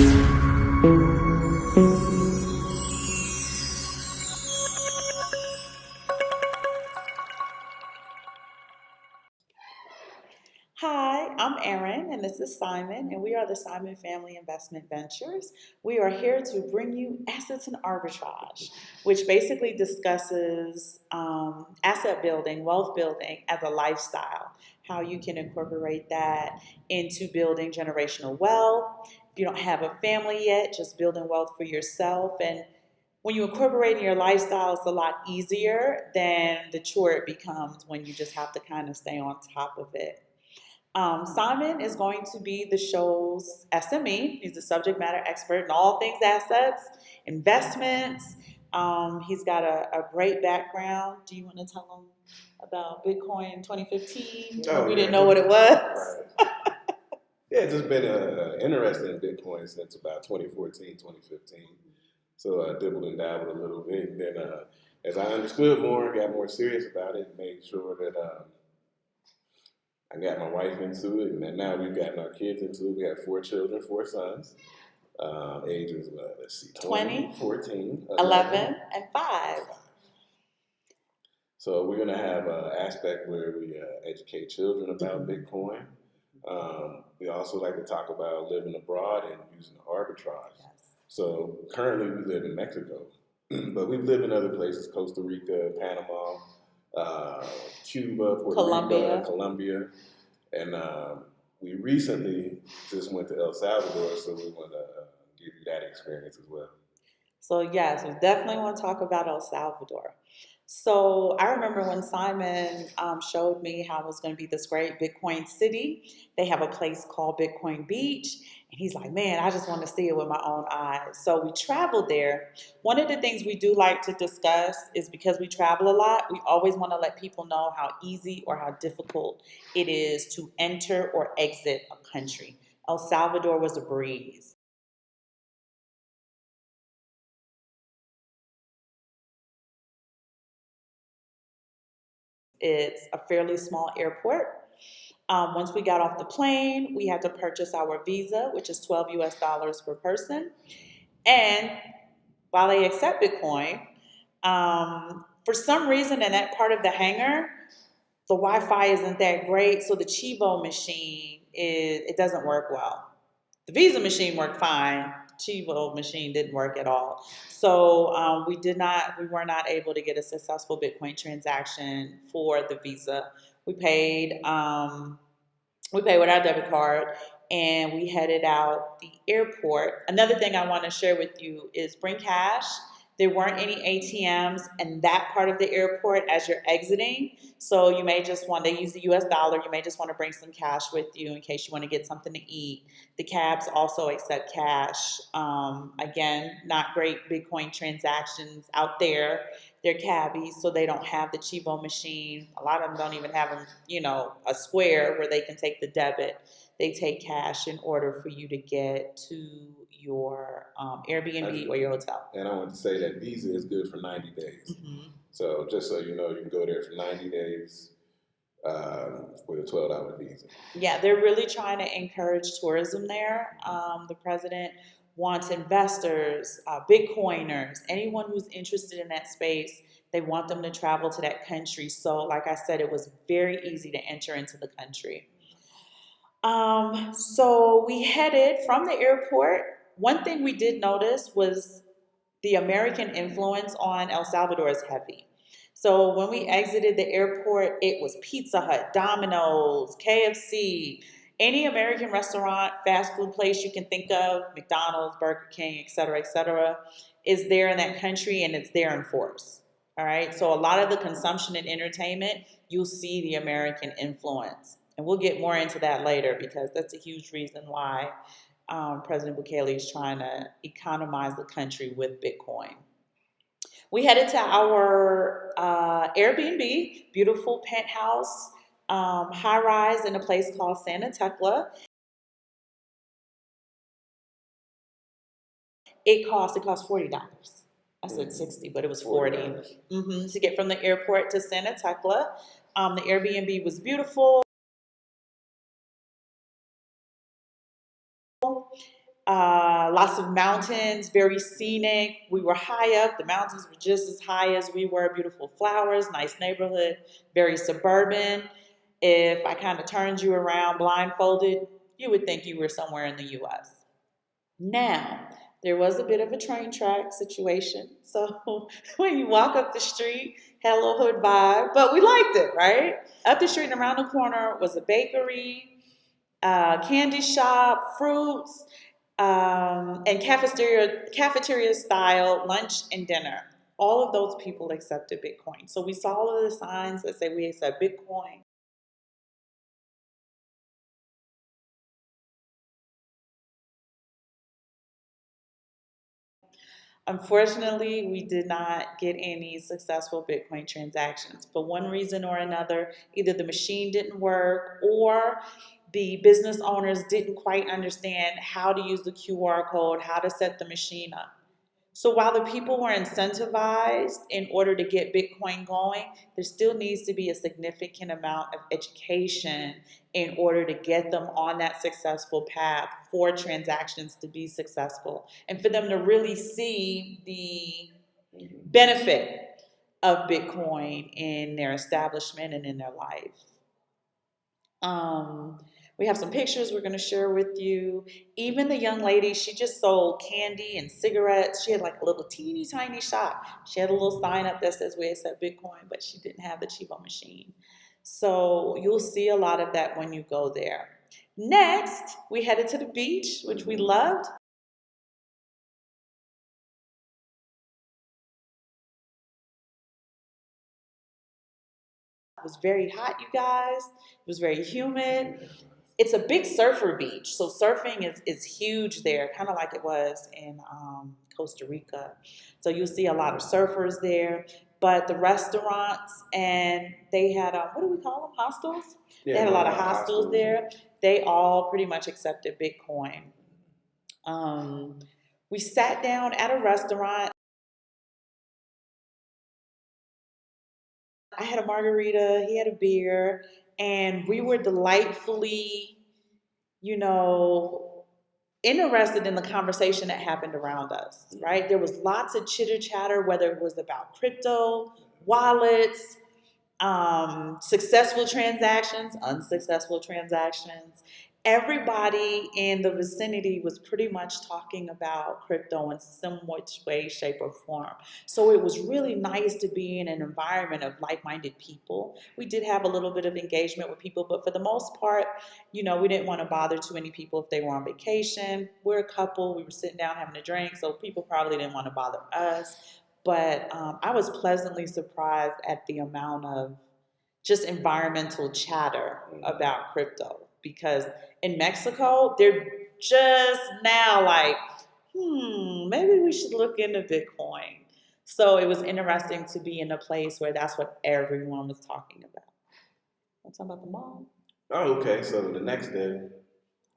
Hi, I'm Erin, and this is Simon, and we are the Simon Family Investment Ventures. We are here to bring you Assets and Arbitrage, which basically discusses asset building, wealth building as a lifestyle, how you can incorporate that into building generational wealth. If you don't have a family yet, just building wealth for yourself. And when you incorporate in your lifestyle, it's a lot easier than the chore it becomes when you just have to kind of stay on top of it. Simon is going to be the show's SME. He's a subject matter expert in all things assets, investments. He's got a great background. Do you want to tell him about Bitcoin 2015? Oh, We yeah. didn't know what it was. Right. Yeah, just been interested in Bitcoin since about 2014, 2015. So I dibbled and dabbled a little bit. And then as I understood more, got more serious about it, made sure that I got my wife into it. And then now we've gotten our kids into it. We have 4 children, 4 sons. Ages, let's see, 20, 14, 11, and 5. So we're going to have an aspect where we educate children about Bitcoin. We also like to talk about living abroad and using arbitrage. Yes. So currently we live in Mexico, but we've lived in other places: Costa Rica, Panama, Cuba, Puerto Rico, Colombia, and we recently just went to El Salvador. So we want to give you that experience as well. So yes, we definitely want to talk about El Salvador. So I remember when Simon showed me how it was going to be this great Bitcoin city. They have a place called Bitcoin Beach. And he's like, man, I just want to see it with my own eyes. So we traveled there. One of the things we do like to discuss is because we travel a lot, we always want to let people know how easy or how difficult it is to enter or exit a country. El Salvador was a breeze. It's a fairly small airport. Once we got off the plane, we had to purchase our visa, which is 12 US dollars per person. And while they accept Bitcoin, for some reason in that part of the hangar, the Wi-Fi isn't that great, so the Chivo machine it doesn't work well. The Visa machine worked fine. Chivo machine didn't work at all. So we were not able to get a successful Bitcoin transaction for the Visa. We paid, we paid with our debit card, and we headed out the airport. Another thing I want to share with you is bring cash. There weren't any ATMs in that part of the airport as you're exiting. So you may just want, they use the US dollar, you may just want to bring some cash with you in case you want to get something to eat. The cabs also accept cash. Again, not great Bitcoin transactions out there. They're cabbies, so they don't have the Chivo machine. A lot of them don't even have them, a square where they can take the debit. They take cash in order for you to get to your Airbnb or your hotel. And I want to say that Visa is good for 90 days. So just so you know, you can go there for 90 days with a $12 visa. Yeah, they're really trying to encourage tourism there. The president wants investors, Bitcoiners, anyone who's interested in that space. They want them to travel to that country. So, like I said, it was very easy to enter into the country. So we headed from the airport. One thing we did notice was the American influence on El Salvador is heavy. So when we exited the airport, it was Pizza Hut, Domino's, KFC, any American restaurant, fast food place you can think of, McDonald's, Burger King, et cetera, is there in that country, and it's there in force. All right. So a lot of the consumption and entertainment, you'll see the American influence. And we'll get more into that later because that's a huge reason why President Bukele is trying to economize the country with Bitcoin. We headed to our Airbnb, beautiful penthouse, high rise in a place called Santa Tecla. It cost $40. I said 60, but it was 40. To get from the airport to Santa Tecla. The Airbnb was beautiful. Lots of mountains, very scenic. We were high up. The mountains were just as high as we were. Beautiful flowers, nice neighborhood, very suburban. If I kind of turned you around blindfolded, you would think you were somewhere in the US. Now, there was a bit of a train track situation. So when you walk up the street, had a little hood vibe, but we liked it, right? Up the street and around the corner was a bakery, candy shop, fruits, and cafeteria style lunch and dinner. All of those people accepted Bitcoin. So we saw all of the signs that say we accept Bitcoin. Unfortunately, we did not get any successful Bitcoin transactions. For one reason or another, either the machine didn't work or the business owners didn't quite understand how to use the QR code, how to set the machine up. So while the people were incentivized in order to get Bitcoin going, there still needs to be a significant amount of education in order to get them on that successful path for transactions to be successful and for them to really see the benefit of Bitcoin in their establishment and in their life. Um, we have some pictures we're going to share with you. Even the young lady, she just sold candy and cigarettes. She had like a little teeny tiny shop. She had a little sign up that says we accept Bitcoin, but she didn't have the cheapo machine. So you'll see a lot of that when you go there. Next, we headed to the beach, which we loved. It was very hot, you guys. It was very humid. It's a big surfer beach, so surfing is huge there, kind of like it was in Costa Rica. So you'll see a lot of surfers there. But the restaurants and they had what do we call them? Hostels. They Yeah, had a a lot lot of of hostels hostels. there. They all pretty much accepted Bitcoin. Um, we sat down at a restaurant. I had a margarita. He had a beer, and we were delightfully, you know, interested in the conversation that happened around us, right? There was lots of chitter chatter, whether it was about crypto, wallets, successful transactions, unsuccessful transactions. Everybody in the vicinity was pretty much talking about crypto in some which way, shape, or form. So it was really nice to be in an environment of like-minded people. We did have a little bit of engagement with people, but for the most part, we didn't want to bother too many people if they were on vacation. We're a couple. We were sitting down having a drink, so people probably didn't want to bother us. But I was pleasantly surprised at the amount of just environmental chatter about crypto because in Mexico, they're just now like, maybe we should look into Bitcoin. So it was interesting to be in a place where that's what everyone was talking about. Want to talk about the mall? Oh, okay. So the next day,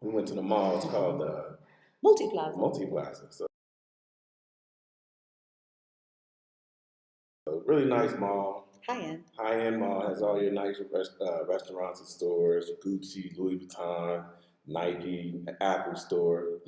we went to the mall. It's called Multi-plaza. Multi-Plaza. So really nice mall. High end. High-end mall has all your nice restaurants and stores, Gucci, Louis Vuitton, Nike, Apple Store.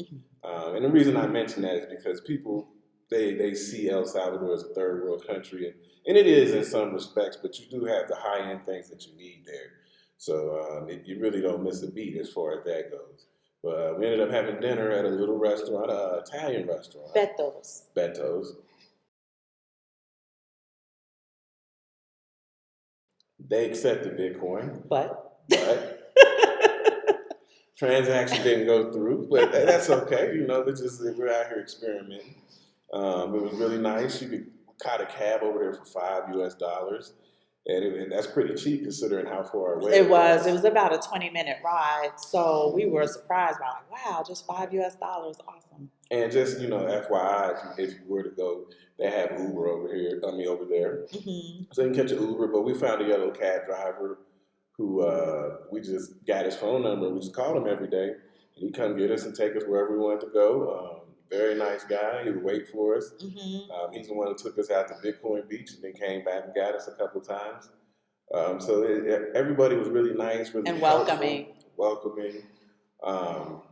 And the reason I mention that is because people, they see El Salvador as a third world country, and it is in some respects, but you do have the high-end things that you need there. So you really don't miss a beat as far as that goes. But we ended up having dinner at a little restaurant, Italian restaurant, Betos. Beto's. They accepted Bitcoin, But but transaction didn't go through. But that's okay. It's just that we're out here experimenting. It was really nice. You could caught a cab over there for $5, and that's pretty cheap considering how far away it it was. was. It was about a 20-minute ride. So we were surprised by like, wow, just $5. Awesome. And just FYI, if you were to go, they have Uber over here. I mean, over there, so you can catch an Uber. But we found a yellow cab driver who we just got his phone number. We just called him every day, and he'd come get us and take us wherever we wanted to go. Very nice guy. He would wait for us. He's the one who took us out to Bitcoin Beach and then came back and got us a couple of times. So everybody was really nice, really And helpful, welcoming. welcoming. Um,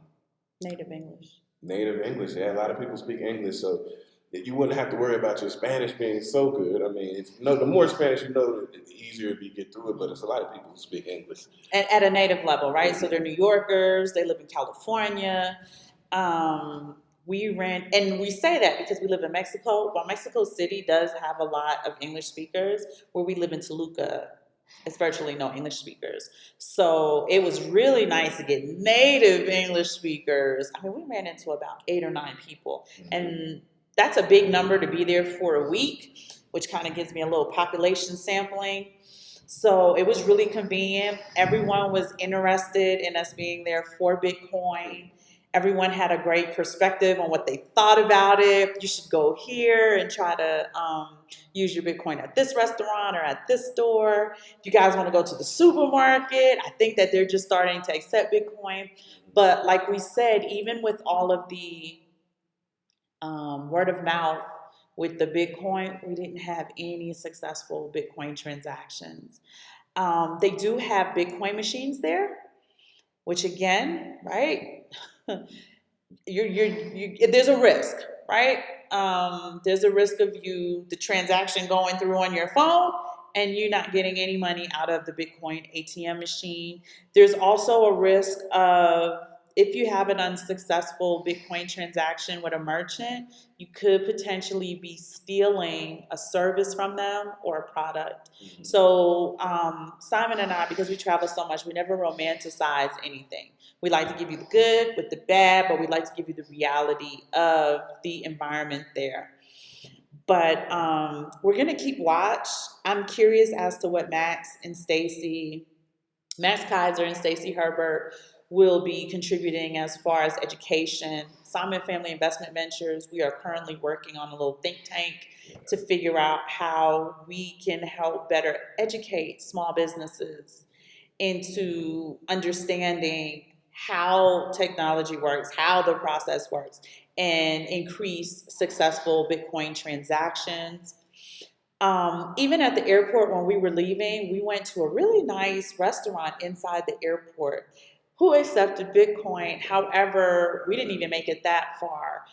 Native English. native English. Yeah, a lot of people speak English, so you wouldn't have to worry about your Spanish being so good. I mean, the more Spanish you know, the easier you get through it. But it's a lot of people who speak English. And at a native level, right? So they're New Yorkers, they live in California. Um, and we say that because we live in Mexico. While Mexico City does have a lot of English speakers, where we live in Toluca, it's virtually no English speakers. So it was really nice to get native English speakers. I mean, we ran into about 8 or 9 people, and that's a big number to be there for a week, which kind of gives me a little population sampling. So it was really convenient. Everyone was interested in us being there for Bitcoin. Everyone had a great perspective on what they thought about it. You should go here and try to use your Bitcoin at this restaurant or at this store. If you guys want to go to the supermarket, I think that they're just starting to accept Bitcoin. But like we said, even with all of the word of mouth with the Bitcoin, we didn't have any successful Bitcoin transactions. They do have Bitcoin machines there, which again, right? There's a risk, right? There's a risk of the transaction going through on your phone and you not getting any money out of the Bitcoin ATM machine. There's also a risk of if you have an unsuccessful Bitcoin transaction with a merchant, you could potentially be stealing a service from them or a product. Mm-hmm. So Simon and I, because we travel so much, we never romanticize anything. We like to give you the good with the bad, but we like to give you the reality of the environment there. But we're going to keep watch. I'm curious as to what Max Kaiser and Stacy Herbert will be contributing as far as education. Simon Family Investment Ventures, we are currently working on a little think tank to figure out how we can help better educate small businesses into understanding how technology works, how the process works, and increase successful Bitcoin transactions. Even at the airport when we were leaving, we went to a really nice restaurant inside the airport who accepted Bitcoin. However, we didn't even make it that far.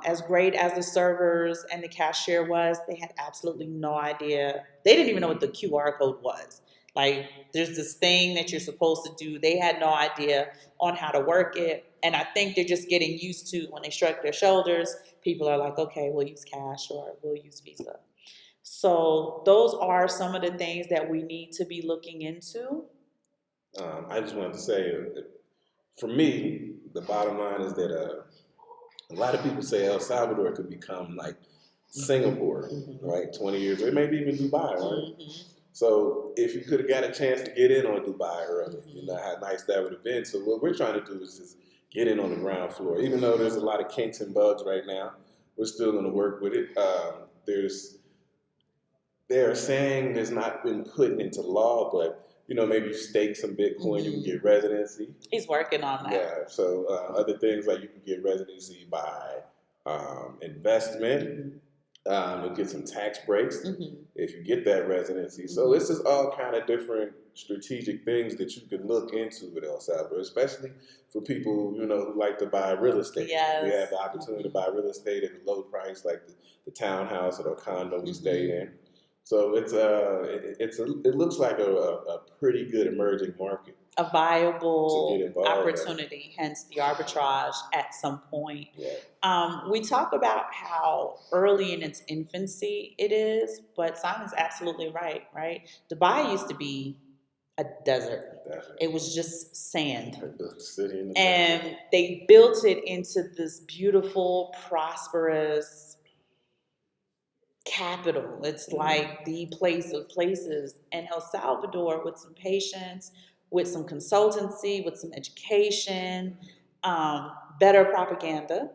As great as the servers and the cashier was, they had absolutely no idea. They didn't even know what the QR code was. Like, there's this thing that you're supposed to do. They had no idea on how to work it. And I think they're just getting used to when they shrug their shoulders, people are like, okay, we'll use cash or we'll use Visa. So those are some of the things that we need to be looking into. I just wanted to say, for me, the bottom line is that a lot of people say El Salvador could become like Singapore, mm-hmm. right? 20 years, or maybe even Dubai, right? Mm-hmm. So if you could have got a chance to get in on Dubai early, you know how nice that would have been. So what we're trying to do is just get in on the ground floor. Even though there's a lot of kinks and bugs right now, we're still going to work with it. They're saying there's not been put into law, but maybe you stake some Bitcoin, mm-hmm. you can get residency. He's working on that. Yeah. So other things like you can get residency by investment. Mm-hmm. You'll get some tax breaks, mm-hmm. if you get that residency. Mm-hmm. So this is all kind of different strategic things that you can look into with El Salvador, especially for people, who like to buy real estate. Yes. We have the opportunity, mm-hmm. to buy real estate at a low price, like the townhouse or the condo we, mm-hmm. stayed in. So it looks like a pretty good emerging market. A viable opportunity, hence the arbitrage at some point. Yeah. We talk about how early in its infancy it is, but Simon's absolutely right? Dubai used to be a desert. It was just sand. And they built it into this beautiful, prosperous capital. It's like the place of places. And El Salvador, with some patience, with some consultancy, with some education, better propaganda,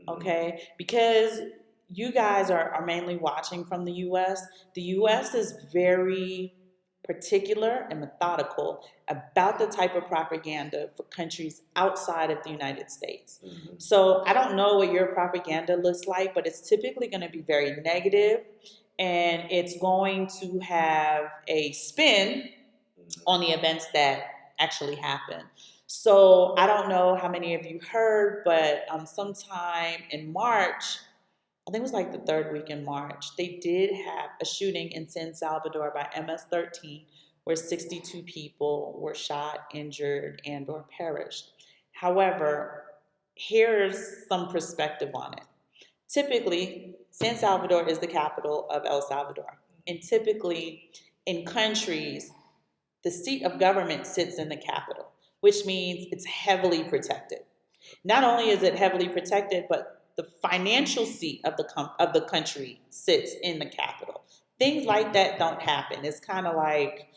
okay? Because you guys are mainly watching from the U.S. The U.S. is very particular and methodical about the type of propaganda for countries outside of the United States. Mm-hmm. So I don't know what your propaganda looks like, but it's typically going to be very negative, and it's going to have a spin on the events that actually happen. So I don't know how many of you heard, but sometime in March, I think it was like the third week in March, they did have a shooting in San Salvador by MS-13 where 62 people were shot, injured, and or perished. However, here's some perspective on it. Typically, San Salvador is the capital of El Salvador. And typically, in countries, the seat of government sits in the capital, which means it's heavily protected. Not only is it heavily protected, but the financial seat of the country sits in the capital. Things like that don't happen. It's kind of like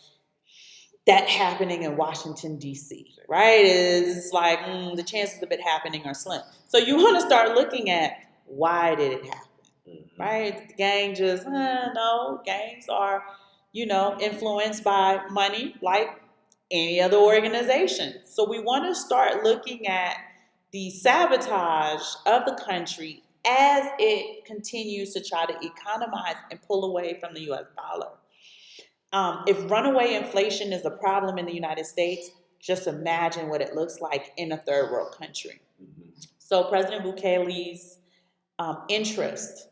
that happening in Washington, D.C., right? It's like the chances of it happening are slim. So you want to start looking at why did it happen, right? The gang just, no, gangs are, influenced by money like any other organization. So we want to start looking at the sabotage of the country as it continues to try to economize and pull away from the US dollar. If runaway inflation is a problem in the United States, just imagine what it looks like in a third world country. So President Bukele's interest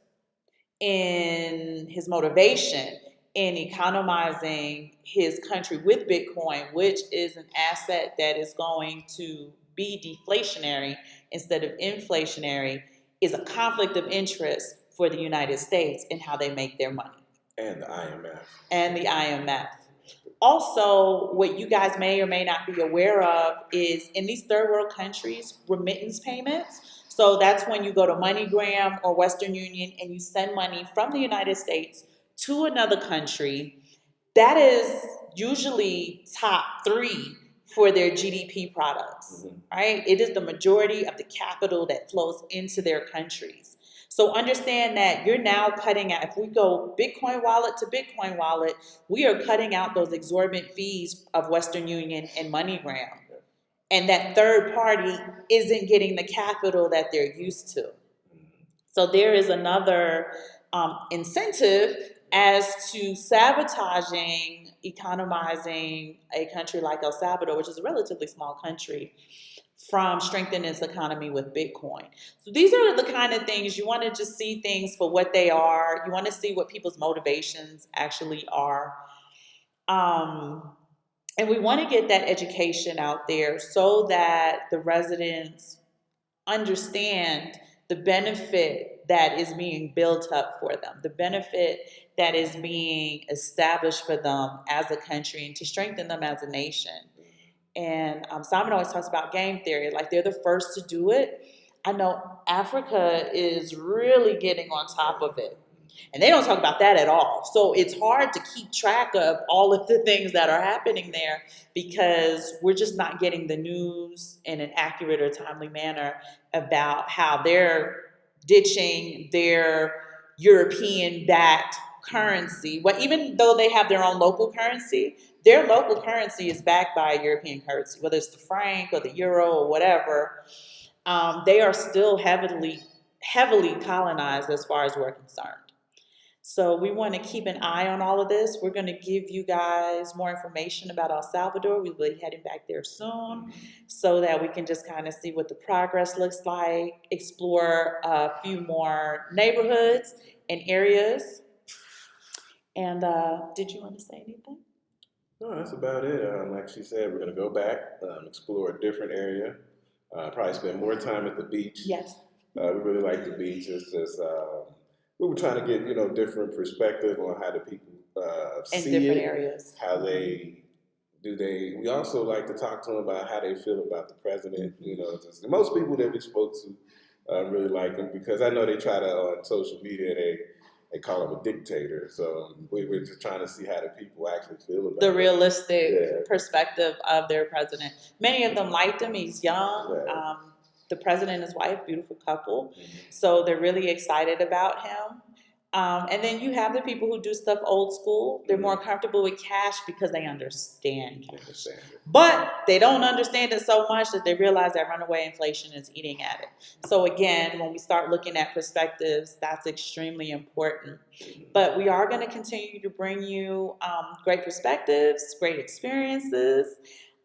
in his motivation in economizing his country with Bitcoin, which is an asset that is going to be deflationary instead of inflationary, is a conflict of interest for the United States in how they make their money. And the IMF. And the IMF. Also, what you guys may or may not be aware of is in these third world countries, remittance payments. So that's when you go to MoneyGram or Western Union and you send money from the United States to another country. That is usually top 3 for their GDP products, right? It is the majority of the capital that flows into their countries. So understand that you're now cutting out, if we go Bitcoin wallet to Bitcoin wallet, we are cutting out those exorbitant fees of Western Union and MoneyGram. And that third party isn't getting the capital that they're used to. So there is another incentive as to sabotaging, economizing a country like El Salvador, which is a relatively small country, from strengthening its economy with Bitcoin. So these are the kind of things you want to just see things for what they are. You want to see what people's motivations actually are. And we want to get that education out there so that the residents understand the benefit that is being built up for them, the benefit that is being established for them as a country and to strengthen them as a nation. And Simon always talks about game theory, like they're the first to do it. I know Africa is really getting on top of it. And they don't talk about that at all. So it's hard to keep track of all of the things that are happening there because we're just not getting the news in an accurate or timely manner about how they're ditching their European-backed currency. But even though they have their own local currency, their local currency is backed by a European currency, whether it's the franc or the euro or whatever. They are still heavily colonized as far as we're concerned. So we want to keep an eye on all of this. We're going to give you guys more information about El Salvador. We'll be heading back there soon so that we can just kind of see what the progress looks like, explore a few more neighborhoods and areas. And did you want to say anything? No, that's about it. Like she said, we're going to go back, explore a different area, probably spend more time at the beach. Yes. We really like the beach. It's just we were trying to get different perspective on how the people in see different it, areas. how they do they. We also like to talk to them about how they feel about the president. Just, most people that we spoke to really like him because I know they try to on social media they call him a dictator. So we're just trying to see how the people actually feel about the realistic perspective of their president. Many of them liked him. He's young. Right. The president and his wife, beautiful couple. So they're really excited about him. And then you have the people who do stuff old school. They're more comfortable with cash because they understand cash. But they don't understand it so much that they realize that runaway inflation is eating at it. So again, when we start looking at perspectives, that's extremely important. But we are going to continue to bring you great perspectives, great experiences.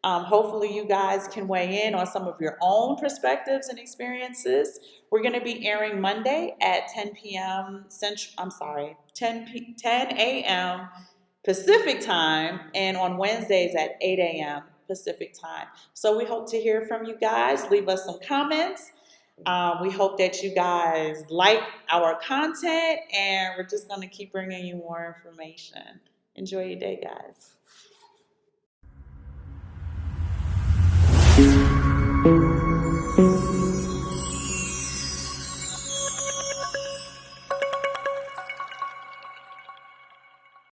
Hopefully, you guys can weigh in on some of your own perspectives and experiences. We're going to be airing Monday at 10 p.m. Central. I'm sorry, 10 a.m. Pacific time, and on Wednesdays at 8 a.m. Pacific time. So we hope to hear from you guys. Leave us some comments. We hope that you guys like our content, and we're just going to keep bringing you more information. Enjoy your day, guys.